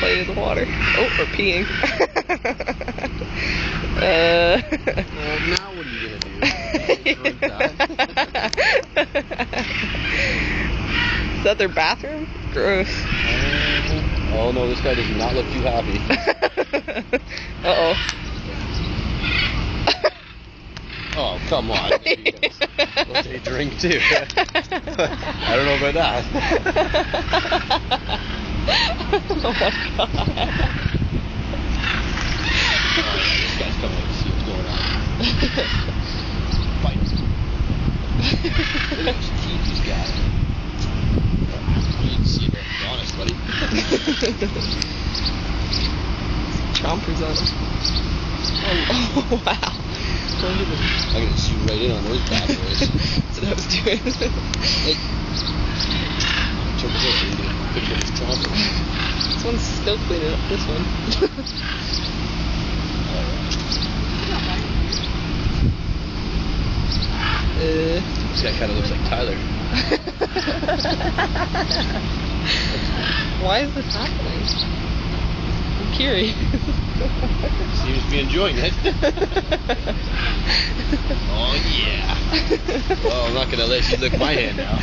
play in the water. Oh, or peeing. Well, now what are you gonna do? Drink that? Is that their bathroom? Gross. Oh no, this guy does not look too happy. Uh-oh. Oh, come on. Let they drink too. I don't know about that. Oh my god. Alright, this guy's coming up to see what's going on. Fight. Look at his teeth he's got. You need to see it, be honest, buddy. Chompers on him. Oh, wow. I'm gonna zoom right in on those bad boys. That's what I was doing. Hey. Check this out, you get a picture of his chomper. This one's still cleaning up this one. This guy kind of looks like Tyler. Why is this happening? I'm curious. Seems to be enjoying it. Oh yeah. Well, I'm not gonna let you lick my hand now.